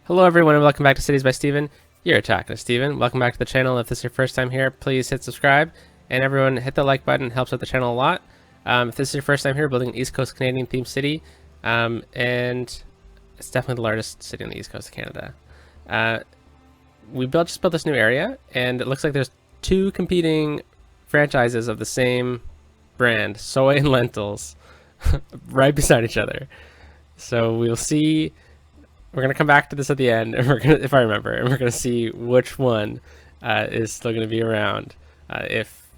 Hello everyone and welcome back to Cities by Steven. You're talking to Steven. Welcome back to the channel. If this is your first time here, please hit subscribe. And everyone hit the like button, it helps out the channel a lot. If this is your first time here, building an East Coast Canadian themed city. And it's definitely the largest city on the East Coast of Canada. We just built this new area, and it looks like there's two competing franchises of the same brand, soy and lentils, right beside each other. So we'll see. We're gonna come back to this at the end, and we're gonna, if I remember, and we're gonna see which one is still gonna be around. If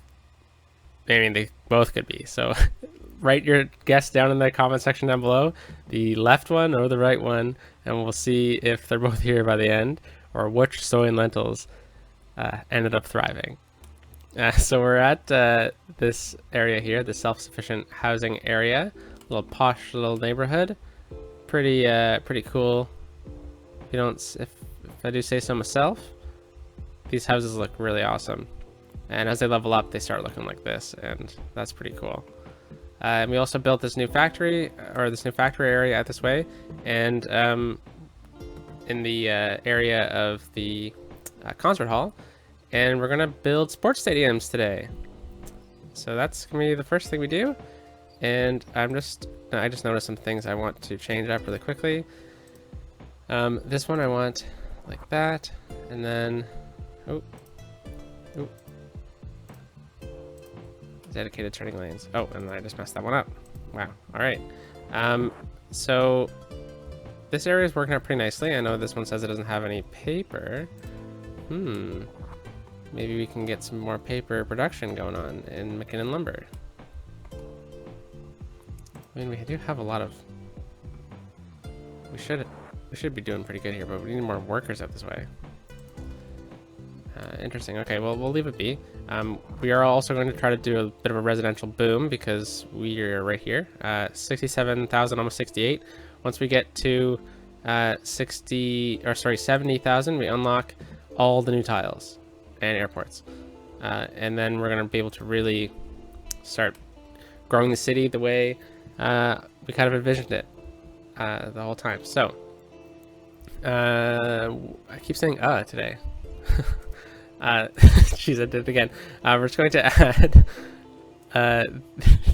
I mean, they both could be. So write your guess down in the comment section down below, the left one or the right one, and we'll see if they're both here by the end, or which soy and lentils ended up thriving. So we're at this area here, the self-sufficient housing area, little posh little neighborhood. Pretty cool. If I do say so myself, these houses look really awesome, and as they level up they start looking like this, and that's pretty cool. And we also built this new factory, or this new factory area out this way, and in the area of the concert hall, and we're gonna build sports stadiums today. So that's gonna be the first thing we do, and I just noticed some things I want to change up really quickly. This one I want like that, and then dedicated turning lanes. Oh, and I just messed that one up. Wow. All right. So this area is working out pretty nicely. I know this one says it doesn't have any paper. Maybe we can get some more paper production going on in McKinnon Lumber. I mean, we do have a lot of. We should be doing pretty good here, but we need more workers out this way. Interesting. Okay, well, we'll leave it be. We are also going to try to do a bit of a residential boom because we are right here. 67,000, almost 68. Once we get to 70,000, we unlock all the new tiles and airports, and then we're going to be able to really start growing the city the way we kind of envisioned it the whole time. So I keep saying today. Jeez, I did it again. We're just going to add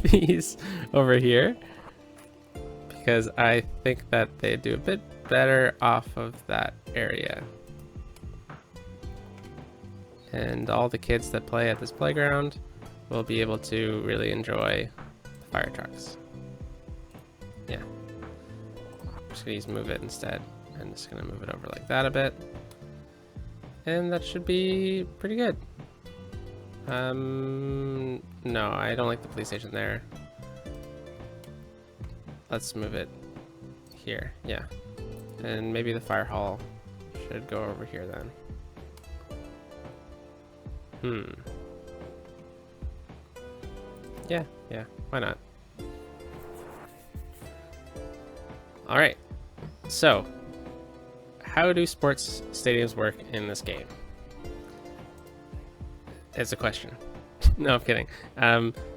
these over here because I think that they do a bit better off of that area. And all the kids that play at this playground will be able to really enjoy the fire trucks. Yeah. I'm just gonna use move it instead. I'm just gonna move it over like that a bit. And that should be pretty good. No, I don't like the police station there. Let's move it here. Yeah. And maybe the fire hall should go over here then. Yeah, why not? All right. So, how do sports stadiums work in this game? It's a question. No, I'm kidding.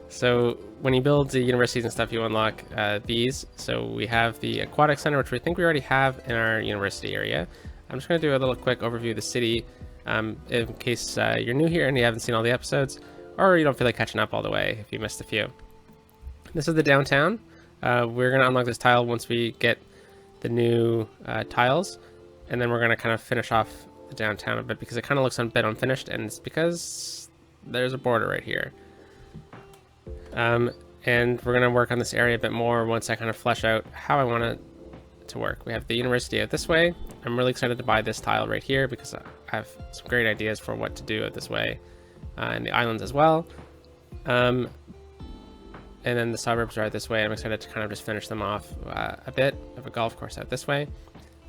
So when you build the universities and stuff, you unlock these. So we have the aquatic center, which we think we already have in our university area. I'm just going to do a little quick overview of the city in case you're new here and you haven't seen all the episodes, or you don't feel like catching up all the way if you missed a few. This is the downtown. We're going to unlock this tile once we get the new tiles. And then we're going to kind of finish off the downtown a bit because it kind of looks a bit unfinished, and it's because there's a border right here. And we're going to work on this area a bit more once I kind of flesh out how I want it to work. We have the university out this way. I'm really excited to buy this tile right here because I have some great ideas for what to do out this way, and the islands as well. And then the suburbs are out this way. I'm excited to kind of just finish them off a bit of a golf course out this way.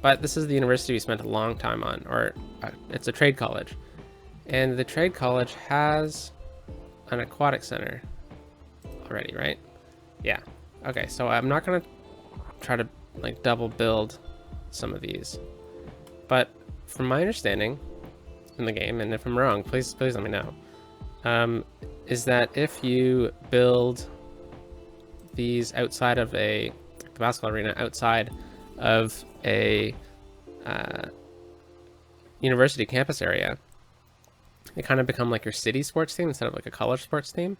But this is the university we spent a long time on, or it's a trade college. And the trade college has an aquatic center already, right? Yeah. Okay, so I'm not going to try to like double build some of these. But from my understanding in the game, and if I'm wrong, please let me know, is that if you build these outside of the basketball arena, outside of a university campus area, they kind of become like your city sports team instead of like a college sports team.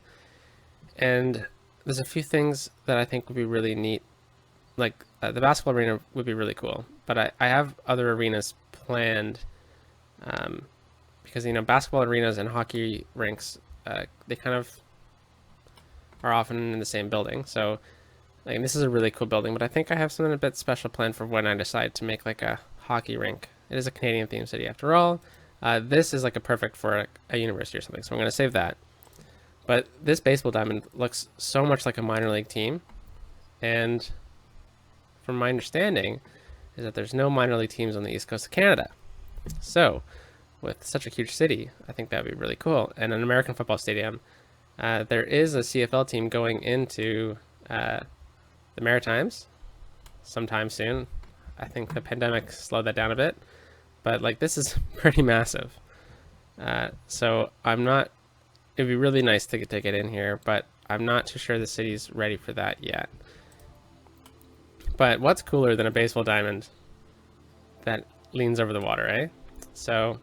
And there's a few things that I think would be really neat. Like the basketball arena would be really cool, but I have other arenas planned, because basketball arenas and hockey rinks, they kind of are often in the same building. So like this is a really cool building, but I think I have something a bit special planned for when I decide to make like a hockey rink. It is a Canadian themed city after all. This is like a perfect for a university or something, so I'm going to save that. But this baseball diamond looks so much like a minor league team, and from my understanding is that there's no minor league teams on the east coast of Canada. So with such a huge city, I think that would be really cool. And an American football stadium, there is a CFL team going into the Maritimes sometime soon. I think the pandemic slowed that down a bit, but like this is pretty massive. So it'd be really nice to get in here, but I'm not too sure the city's ready for that yet. But what's cooler than a baseball diamond that leans over the water, eh? So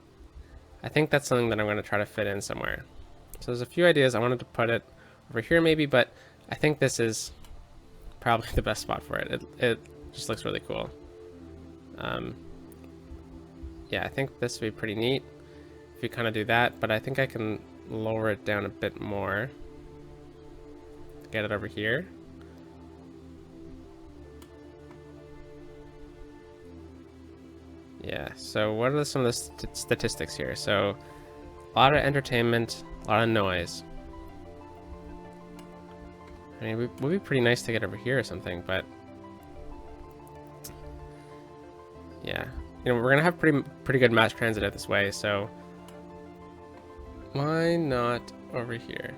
I think that's something that I'm going to try to fit in somewhere. So there's a few ideas. I wanted to put it over here maybe, but I think this is probably the best spot for it. It just looks really cool. Yeah, I think this would be pretty neat if you kind of do that, but I think I can lower it down a bit more. Get it over here. Yeah, so what are some of the statistics here? So a lot of entertainment, a lot of noise. I mean, it would be pretty nice to get over here or something, but yeah, we're gonna have pretty good mass transit out this way, so why not over here?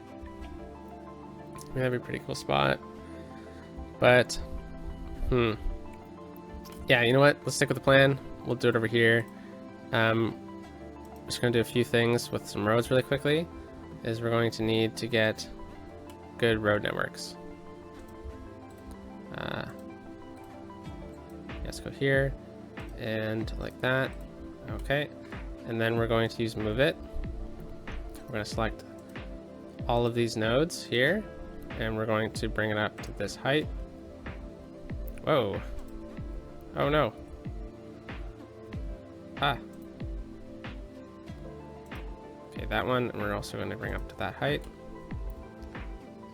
I mean, that'd be a pretty cool spot, but yeah, you know what? Let's stick with the plan. We'll do it over here. Just gonna do a few things with some roads really quickly. Is we're going to need to get good road networks. Let's go here and like that. Okay, and then we're going to use move it. We're going to select all of these nodes here, and we're going to bring it up to this height. Whoa! Oh no! Ah. Okay, that one, and we're also going to bring up to that height.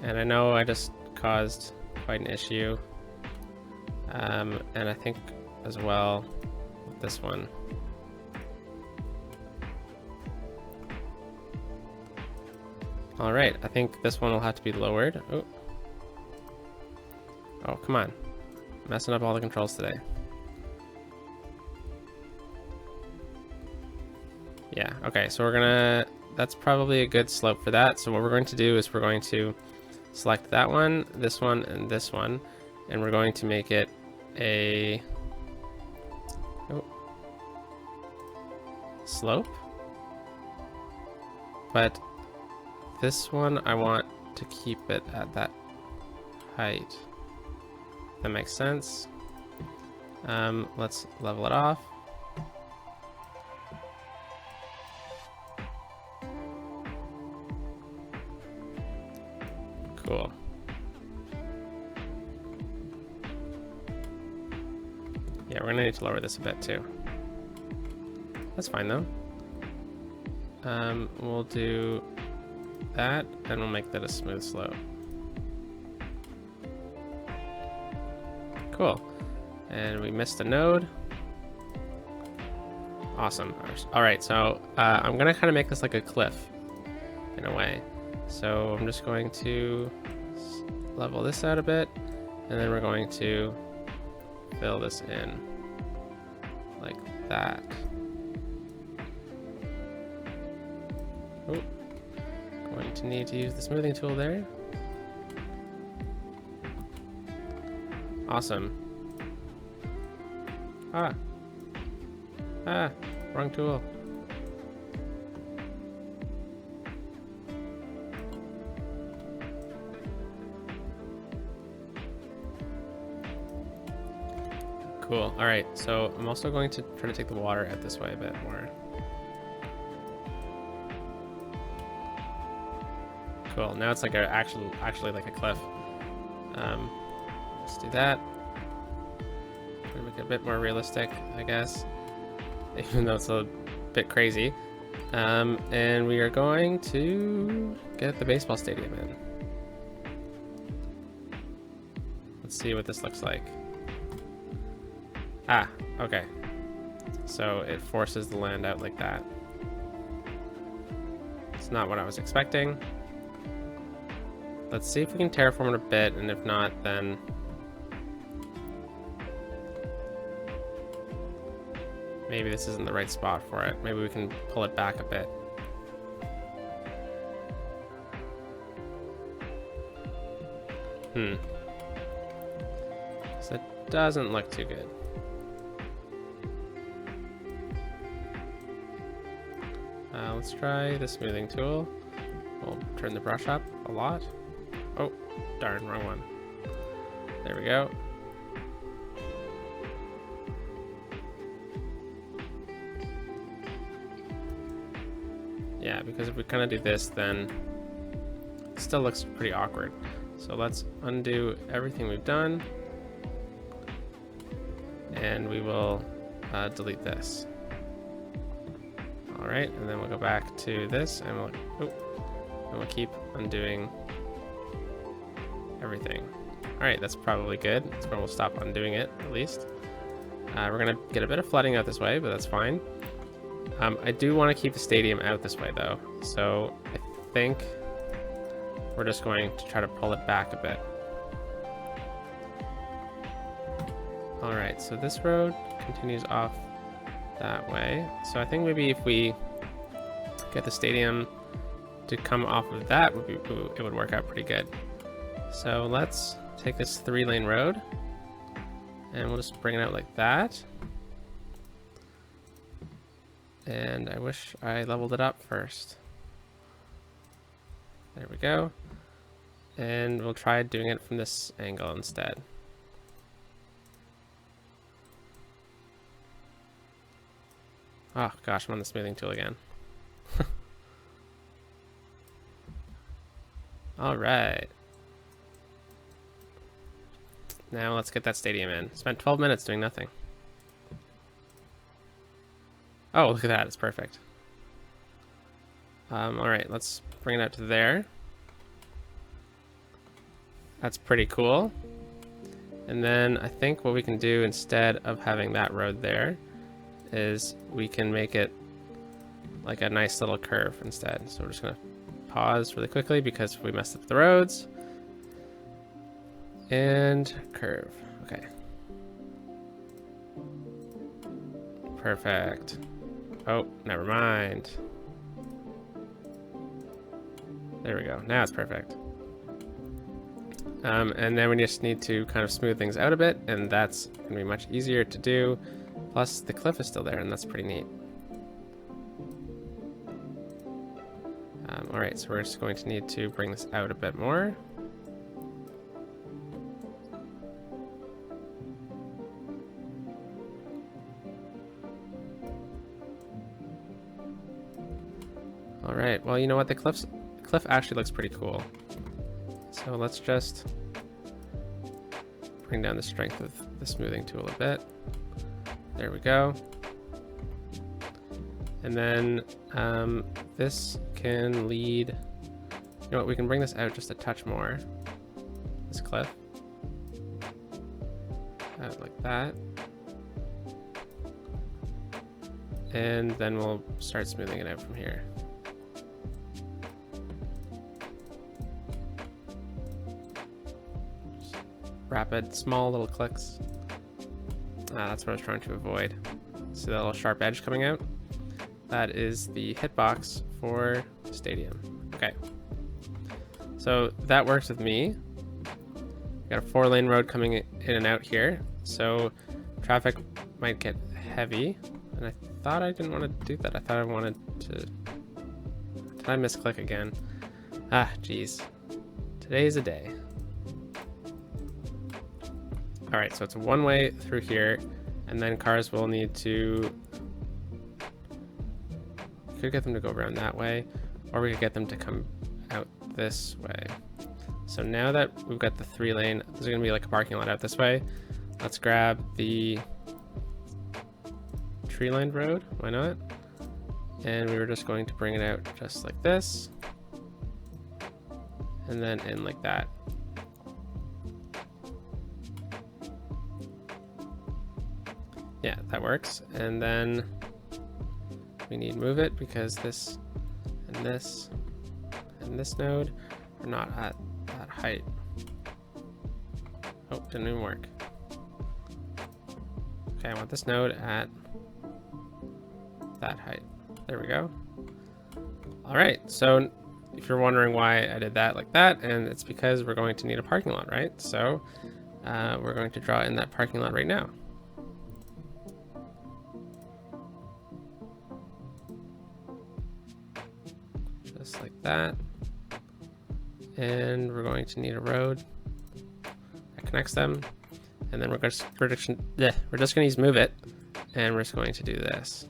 And I know I just caused quite an issue, and I think as well with this one. All right, I think this one will have to be lowered. Oh, come on. Messing up all the controls today. Yeah, okay, so that's probably a good slope for that. So what we're going to do is we're going to select that one, and this one, and we're going to make it a slope. But this one, I want to keep it at that height. That makes sense. Let's level it off. Cool. Yeah, we're gonna need to lower this a bit too. That's fine though. We'll do that, and we'll make that a smooth slope. Cool. And we missed a node. Awesome. All right, so I'm gonna kind of make this like a cliff in a way. So I'm just going to level this out a bit, and then we're going to fill this in like that. Oh, going to need to use the smoothing tool there. Awesome. Wrong tool. Cool. All right, so I'm also going to try to take the water out this way a bit more. Cool. Now it's like a actually like a cliff. Let's do that. Try to make it a bit more realistic, I guess, even though it's a bit crazy. And we are going to get the baseball stadium in. Let's see what this looks like. Ah, okay. So it forces the land out like that. It's not what I was expecting. Let's see if we can terraform it a bit, and if not, then maybe this isn't the right spot for it. Maybe we can pull it back a bit. So it doesn't look too good. Let's try the smoothing tool. We'll turn the brush up a lot. Oh, darn, wrong one. There we go. Yeah, because if we kind of do this, then it still looks pretty awkward. So let's undo everything we've done. And we will delete this. All right, and then we'll go back to this, and we'll keep undoing everything. All right, that's probably good. That's where we'll stop undoing it, at least. We're gonna get a bit of flooding out this way, but that's fine. I do want to keep the stadium out this way, though, so I think we're just going to try to pull it back a bit. All right, so this road continues off that way. So I think maybe if we get the stadium to come off of that, it would work out pretty good. So let's take this 3-lane road, and we'll just bring it out like that. And I wish I leveled it up first. There we go. And we'll try doing it from this angle instead. Oh gosh, I'm on the smoothing tool again. All right. Now let's get that stadium in. Spent 12 minutes doing nothing. Oh, look at that, it's perfect. All right, let's bring it out to there. That's pretty cool. And then I think what we can do instead of having that road there is we can make it like a nice little curve instead. So we're just gonna pause really quickly because we messed up the roads. And curve, okay. Perfect. Oh, never mind. There we go, now it's perfect. And then we just need to kind of smooth things out a bit, and that's gonna be much easier to do. Plus, the cliff is still there, and that's pretty neat. All right, so we're just going to need to bring this out a bit more. All right, well, you know what? The cliff actually looks pretty cool. So let's just bring down the strength of the smoothing tool a bit. There we go. And then this can lead, you know what, we can bring this out just a touch more. This cliff. Out like that. And then we'll start smoothing it out from here. Just rapid, small little clicks. That's what I was trying to avoid. See that little sharp edge coming out? That is the hitbox for stadium. Okay. So that works with me. Got a 4-lane road coming in and out here. So traffic might get heavy. And I thought I didn't want to do that. I thought I wanted to... Did I misclick again? Ah, geez. Today's a day. All right, so it's a one-way through here, and then cars will need to... We could get them to go around that way, or we could get them to come out this way. So now that we've got the 3-lane, there's gonna be like a parking lot out this way. Let's grab the tree-lined road, why not? And we were just going to bring it out just like this. And then in like that. Yeah, that works. And then we need move it because this and this and this node are not at that height. Oh, didn't even work. Okay, I want this node at that height. There we go. All right, so if you're wondering why I did that like that, and it's because we're going to need a parking lot, right? So we're going to draw in that parking lot right now. Just like that. And we're going to need a road that connects them. And then we're just going to use move it, and we're just going to do this.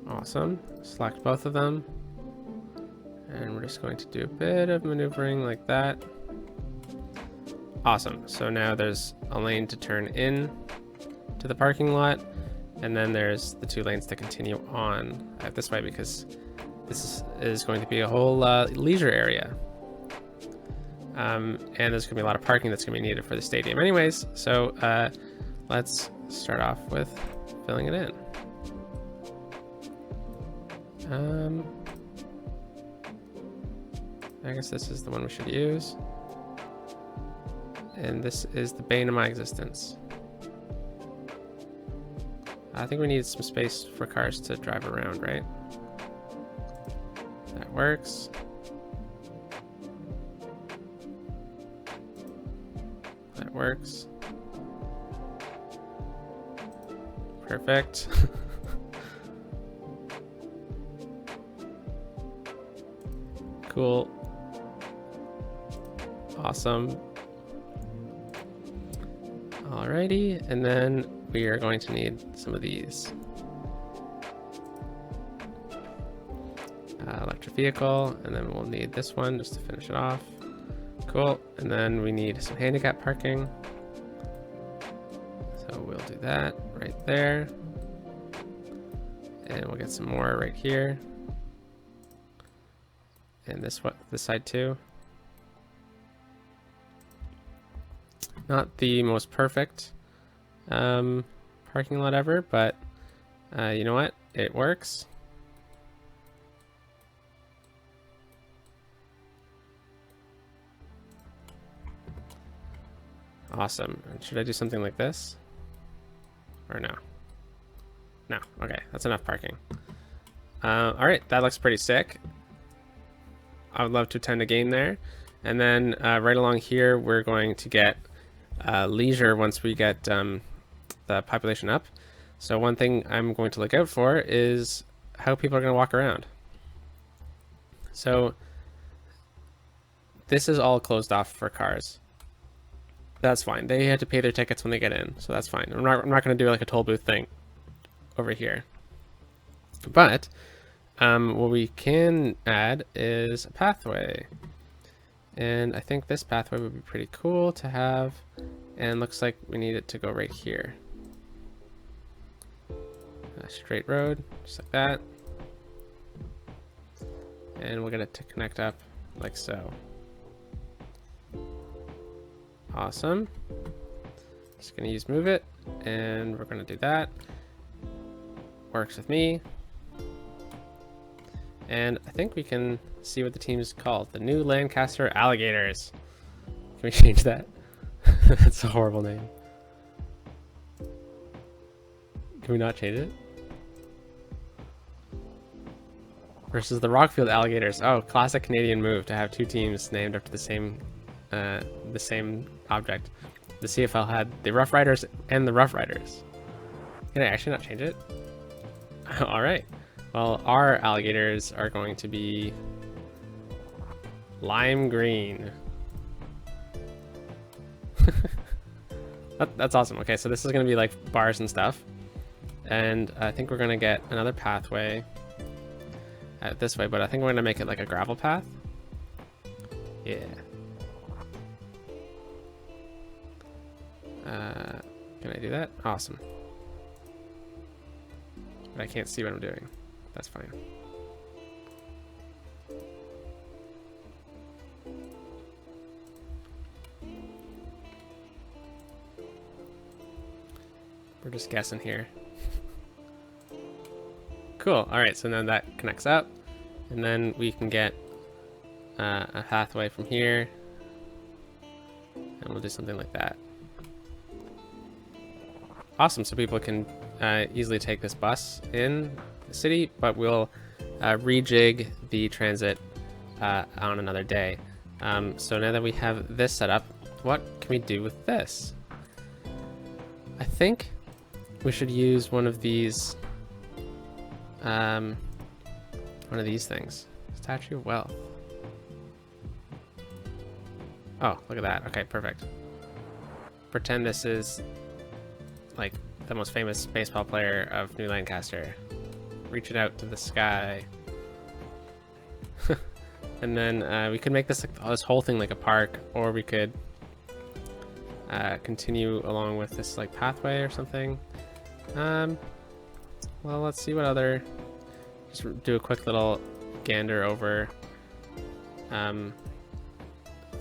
Awesome. Select both of them. And we're just going to do a bit of maneuvering like that. Awesome. So now there's a lane to turn in to the parking lot, and then there's the 2 lanes to continue on this way because this is going to be a whole leisure area. And there's going to be a lot of parking that's going to be needed for the stadium anyways. So let's start off with filling it in. I guess this is the one we should use. And this is the bane of my existence. I think we need some space for cars to drive around, right? That works. That works. Perfect. Cool. Awesome. Alrighty, and then we are going to need some of these. Electric vehicle, and then we'll need this one just to finish it off. Cool, and then we need some handicap parking. So we'll do that right there. And we'll get some more right here. And this side too. Not the most perfect parking lot ever, but you know what? It works. Awesome. Should I do something like this? Or no? No. Okay, that's enough parking. All right, that looks pretty sick. I would love to attend a game there. And then right along here, we're going to get leisure once we get the population up. So one thing I'm going to look out for is how people are going to walk around. So this is all closed off for cars. That's fine. They had to pay their tickets when they get in, so that's fine. I'm not going to do like a toll booth thing over here. But what we can add is a pathway. And I think this pathway would be pretty cool to have. And looks like we need it to go right here. A straight road, just like that. And we'll get it to connect up like so. Awesome. Just gonna use move it, and we're gonna do that. Works with me. And I think we can see what the team is called. The new Lancaster Alligators. Can we change that? That's a horrible name. Can we not change it? Versus the Rockfield Alligators. Oh, classic Canadian move to have 2 teams named after the same object. The CFL had the Rough Riders and the Rough Riders. Can I actually not change it? All right. Well, our alligators are going to be lime green. That's awesome. Okay, so this is gonna be like bars and stuff. And I think we're gonna get another pathway this way, but I think we're gonna make it like a gravel path. Yeah. Can I do that? Awesome. But I can't see what I'm doing. That's fine. We're just guessing here. Cool. All right, so then that connects up, and then we can get a pathway from here, and we'll do something like that. Awesome. So people can easily take this bus in the city, but we'll rejig the transit on another day. So now that we have this set up, what can we do with this? I think we should use one of these things. Statue of Wealth. Oh, look at that. Okay, perfect. Pretend this is like the most famous baseball player of New Lancaster. Reach it out to the sky. And then we could make this like this whole thing like a park, or we could continue along with this like pathway or something. Well, let's see what other. Just do a quick little gander over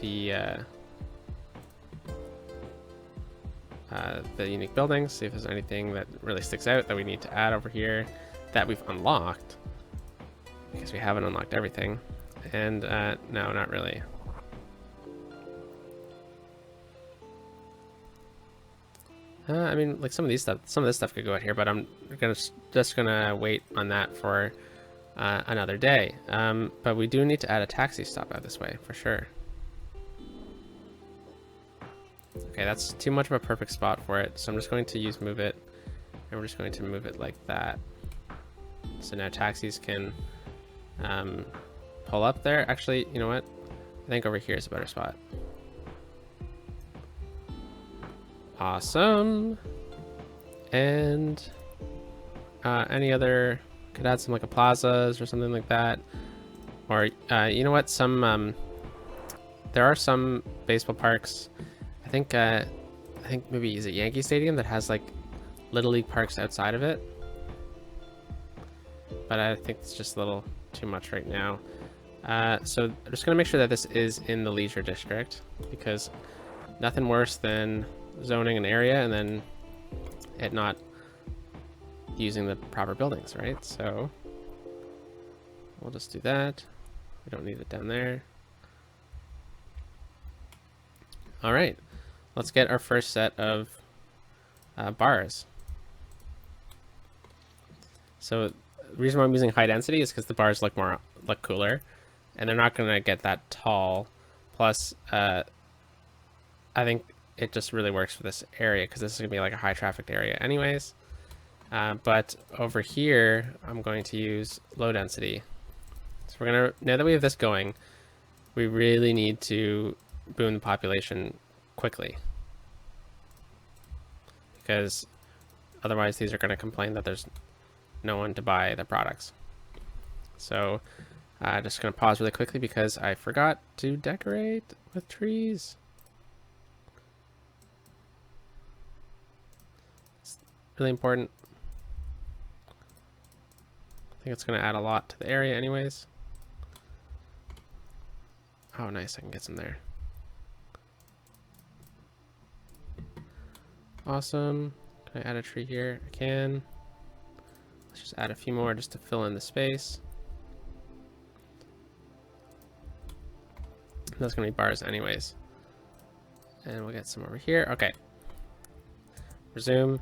the unique buildings, see if there's anything that really sticks out that we need to add over here that we've unlocked, because we haven't unlocked everything. And no, not really. I mean, like some of this stuff could go out here, but I'm just gonna wait on that for another day. But we do need to add a taxi stop out this way for sure. Okay, that's too much of a perfect spot for it, so I'm just going to use move it, and we're just going to move it like that. So now taxis can pull up there. Actually, you know what? I think over here is a better spot. Awesome. And any other, could add some like a plazas or something like that. Or you know what? Some there are some baseball parks. I think maybe is it Yankee Stadium that has like Little League parks outside of it. But I think it's just a little too much right now. So I'm just gonna make sure that this is in the leisure district, because nothing worse than zoning an area and then it not using the proper buildings, right? So we'll just do that. We don't need it down there. All right, let's get our first set of bars. So the reason why I'm using high density is because the bars look cooler, and they're not gonna get that tall. Plus, I think it just really works for this area because this is gonna be like a high trafficked area anyways. But over here, I'm going to use low density. So we're gonna, now that we have this going, we really need to boom the population quickly, because otherwise these are gonna complain that there's no one to buy the products. So just gonna pause really quickly because I forgot to decorate with trees. It's really important. I think it's gonna add a lot to the area anyways. Oh nice, I can get some there. Awesome. Can I add a tree here? I can. Let's just add a few more just to fill in the space. That's gonna be bars anyways. And we'll get some over here. Okay. Resume.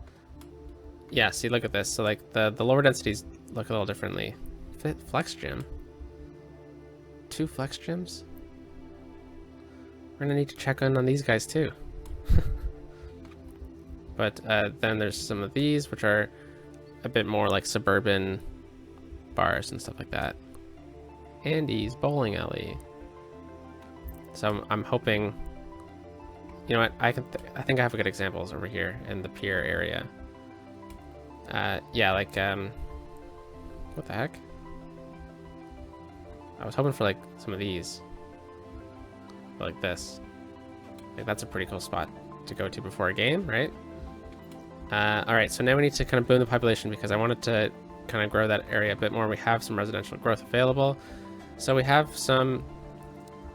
Yeah, see, look at this. So like the lower densities look a little differently. Flex gym. 2 flex gyms? We're gonna need to check on these guys too. But then there's some of these which are a bit more like suburban bars and stuff like that. Andy's bowling alley. So I'm hoping, you know what? I think I have good examples over here in the pier area. Yeah, like what the heck? I was hoping for like some of these, but like this. Like that's a pretty cool spot to go to before a game, right? All right, so now we need to kind of boom the population because I wanted to kind of grow that area a bit more. We have some residential growth available, so we have some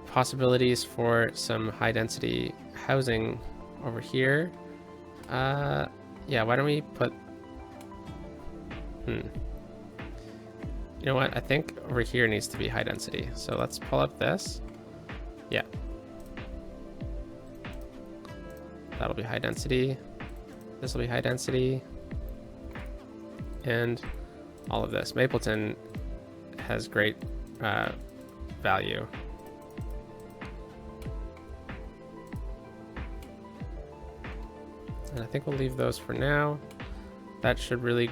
possibilities for some high density housing over here. Yeah, why don't we put you know what, I think over here needs to be high density, so let's pull up this. Yeah, that'll be high density. This will be high density, and all of this. Mapleton has great value. And I think we'll leave those for now. That should really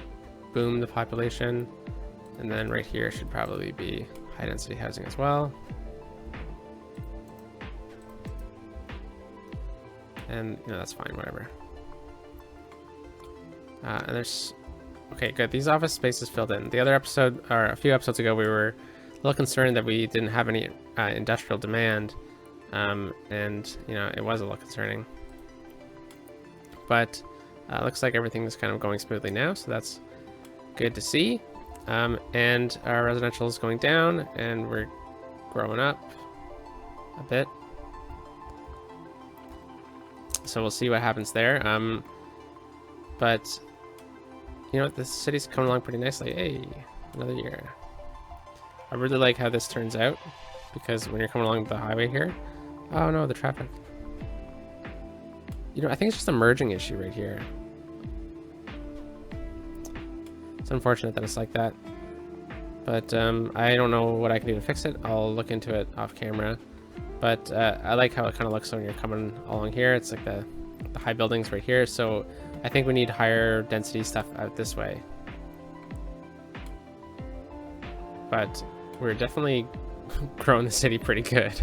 boom the population. And then right here should probably be high density housing as well. And you know, that's fine, whatever. And there's, okay, good. These office spaces filled in. The other episode, or a few episodes ago, we were a little concerned that we didn't have any industrial demand. And you know, it was a little concerning. But looks like everything is kind of going smoothly now, so that's good to see. And our residential is going down, and we're growing up a bit. So we'll see what happens there. But you know what, the city's coming along pretty nicely. Hey, another year. I really like how this turns out, because when you're coming along the highway here, oh no, the traffic. You know, I think it's just a merging issue right here. It's unfortunate that it's like that, but I don't know what I can do to fix it. I'll look into it off camera, but I like how it kind of looks when you're coming along here. It's like the high buildings right here, so I think we need higher density stuff out this way. But we're definitely growing the city pretty good.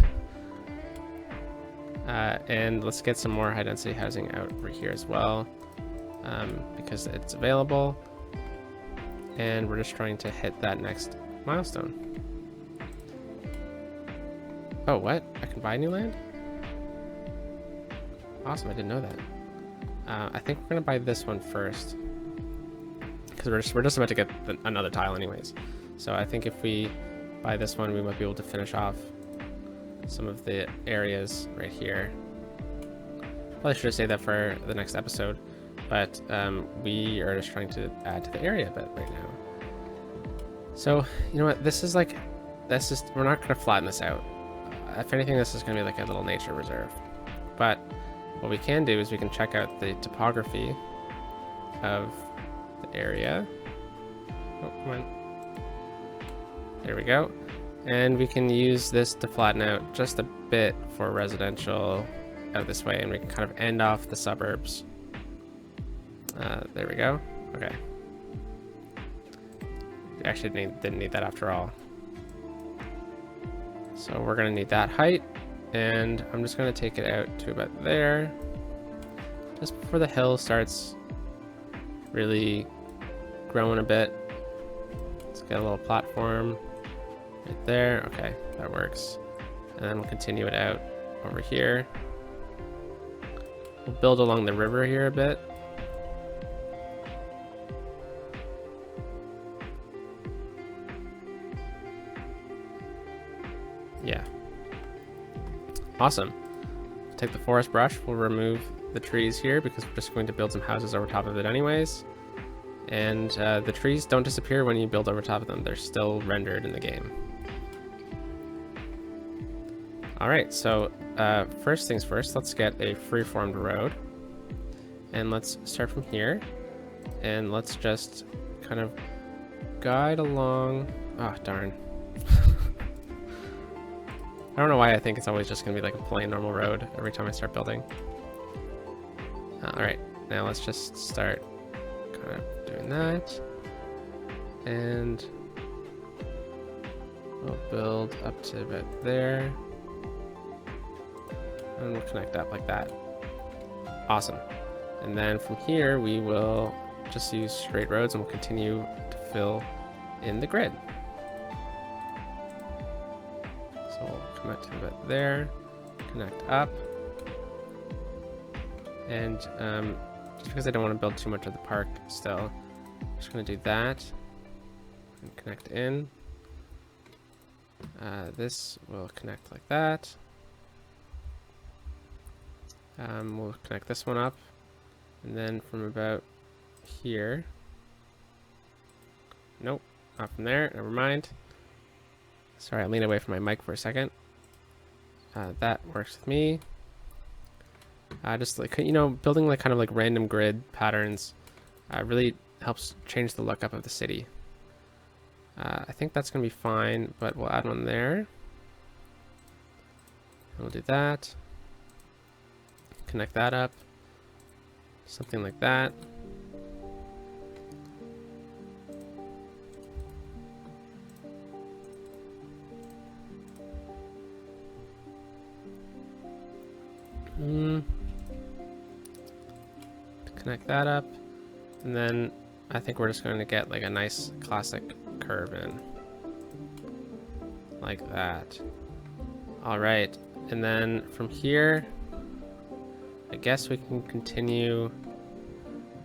And let's get some more high density housing out over here as well, because it's available. And we're just trying to hit that next milestone. Oh, what? I can buy new land? Awesome, I didn't know that. I think we're gonna buy this one first, because we're just about to get another tile anyways. So I think if we buy this one, we might be able to finish off some of the areas right here. Probably should have saved that for the next episode, but we are just trying to add to the area a bit right now. So you know what, this is like, that's just, we're not gonna flatten this out. If anything, this is gonna be like a little nature reserve. But what we can do is we can check out the topography of the area. Oh, come on. There we go. And we can use this to flatten out just a bit for residential out this way, and we can kind of end off the suburbs. There we go. Okay. Actually didn't need that after all. So we're gonna need that height, and I'm just gonna take it out to about there, just before the hill starts really growing a bit. Let's get a little platform right there. Okay, that works. And then we'll continue it out over here. We'll build along the river here a bit. Yeah. Awesome. Take the forest brush. We'll remove the trees here because we're just going to build some houses over top of it anyways. And the trees don't disappear when you build over top of them. They're still rendered in the game. All right, so first things first, let's get a free-formed road. And let's start from here. And let's just kind of guide along. Oh, darn. I don't know why I think it's always just going to be like a plain normal road every time I start building. All right, now let's just start kind of doing that. And we'll build up to about there. And we'll connect up like that. Awesome. And then from here, we will just use straight roads and we'll continue to fill in the grid. So we'll connect a bit there, connect up. And just because I don't want to build too much of the park still, I'm just going to do that and connect in. This will connect like that. We'll connect this one up, and then from about here, nope, not from there, never mind. Sorry, I leaned away from my mic for a second. That works with me. Just like, you know, building like kind of like random grid patterns really helps change the look up of the city. I think that's gonna be fine, but we'll add one there. And we'll do that. Connect that up. Something like that. Connect that up, and then I think we're just going to get like a nice classic curve in like that. All right, and then from here I guess we can continue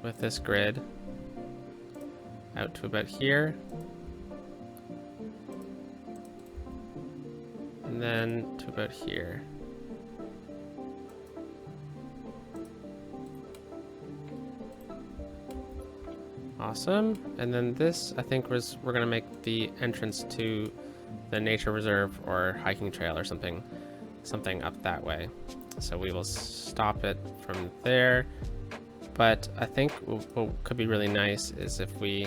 with this grid out to about here, and then to about here. Awesome. And then this, I think, we're going to make the entrance to the nature reserve or hiking trail or something up that way. So we will stop it from there. But I think what could be really nice is if we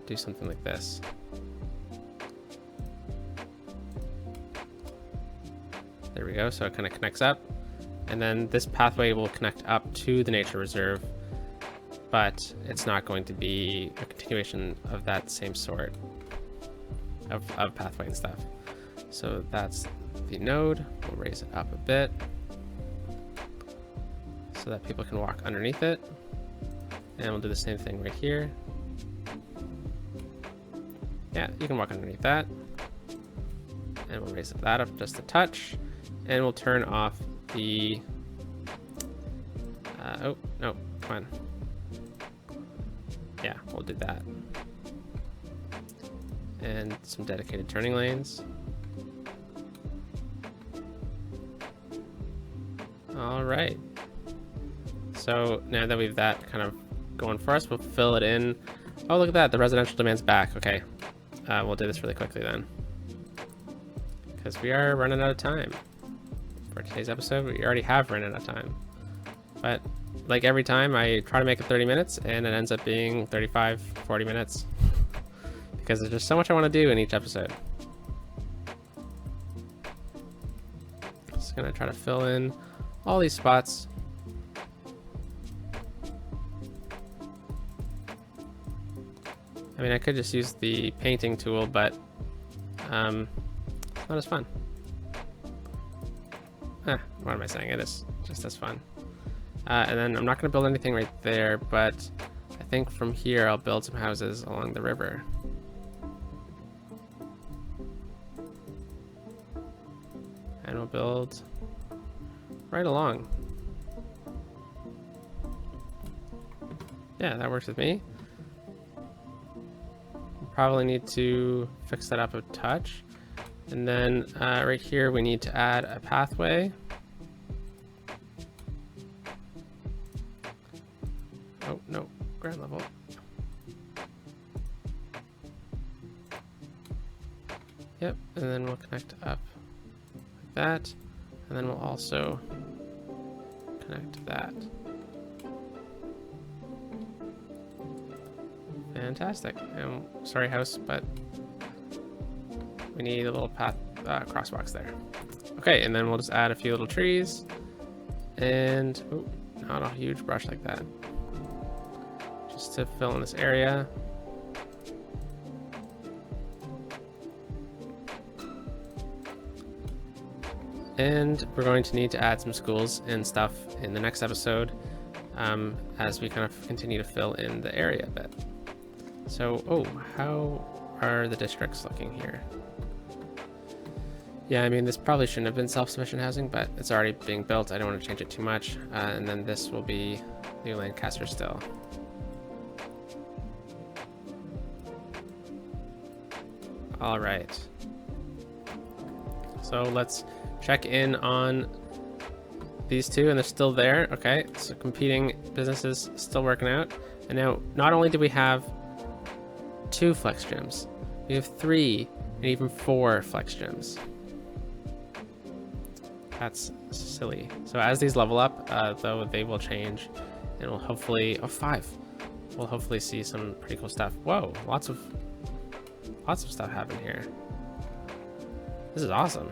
do something like this. There we go. So it kind of connects up. And then this pathway will connect up to the nature reserve, but it's not going to be a continuation of that same sort of pathway and stuff. So that's the node. We'll raise it up a bit so that people can walk underneath it. And we'll do the same thing right here. Yeah, you can walk underneath that. And we'll raise that up just a touch. And we'll turn off the... oh, no, come on. Yeah, we'll do that. And some dedicated turning lanes. All right. So now that we've that kind of going for us, we'll fill it in. Oh, look at that. The residential demand's back. Okay. We'll do this really quickly then, because we are running out of time for today's episode. We already have run out of time. But like every time, I try to make it 30 minutes and it ends up being 35, 40 minutes because there's just so much I want to do in each episode. Just gonna try to fill in all these spots. I mean, I could just use the painting tool, but it's not as fun. What am I saying? It is just as fun. And then I'm not going to build anything right there, but I think from here I'll build some houses along the river. And we'll build right along. Yeah, that works with me. Probably need to fix that up a touch. And then right here we need to add a pathway. Oh, no, ground level. Yep, and then we'll connect up like that. And then we'll also connect to that. Fantastic. And sorry, house, but we need a little path crosswalks there. Okay, and then we'll just add a few little trees and not a huge brush like that, just to fill in this area. And we're going to need to add some schools and stuff in the next episode as we kind of continue to fill in the area a bit. So, oh, how are the districts looking here? Yeah, I mean, this probably shouldn't have been self-sufficient housing, but it's already being built. I don't want to change it too much. And then this will be New Lancaster still. All right. So let's check in on these two, and they're still there. Okay, so competing businesses still working out. And now, not only do we have 2 flex gyms, we have 3 and even 4 flex gyms. That's silly. So as these level up, though, they will change, and we'll hopefully 5. We'll hopefully see some pretty cool stuff. Whoa, lots of stuff happened here. This is awesome.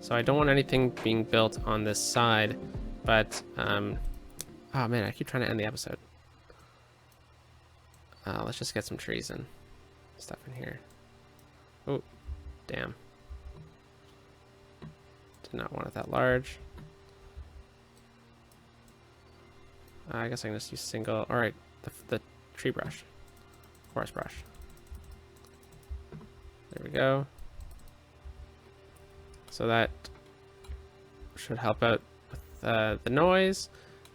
So I don't want anything being built on this side, but oh man, I keep trying to end the episode. Let's just get some trees and stuff in here. Oh, damn. Did not want it that large. I guess I can just use single. All right, the tree brush, forest brush. There we go. So that should help out with the noise,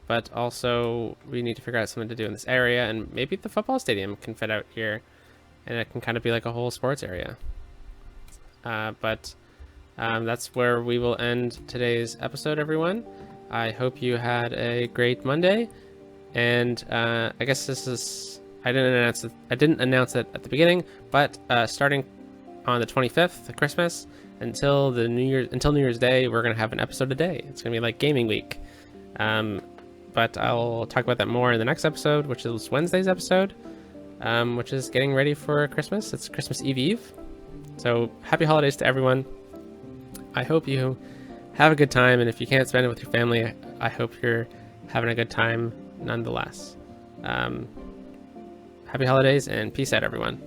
but also we need to figure out something to do in this area, and maybe the football stadium can fit out here, and it can kind of be like a whole sports area. But that's where we will end today's episode, everyone. I hope you had a great Monday, and I guess this is, I didn't announce it at the beginning, but starting on the 25th, Christmas, until New Year's Day, we're gonna have an episode a day. It's gonna be like gaming week. But I'll talk about that more in the next episode, which is Wednesday's episode, which is getting ready for Christmas. It's Christmas Eve. So happy holidays to everyone. I hope you have a good time, and if you can't spend it with your family, I hope you're having a good time nonetheless. Happy holidays, and peace out, everyone.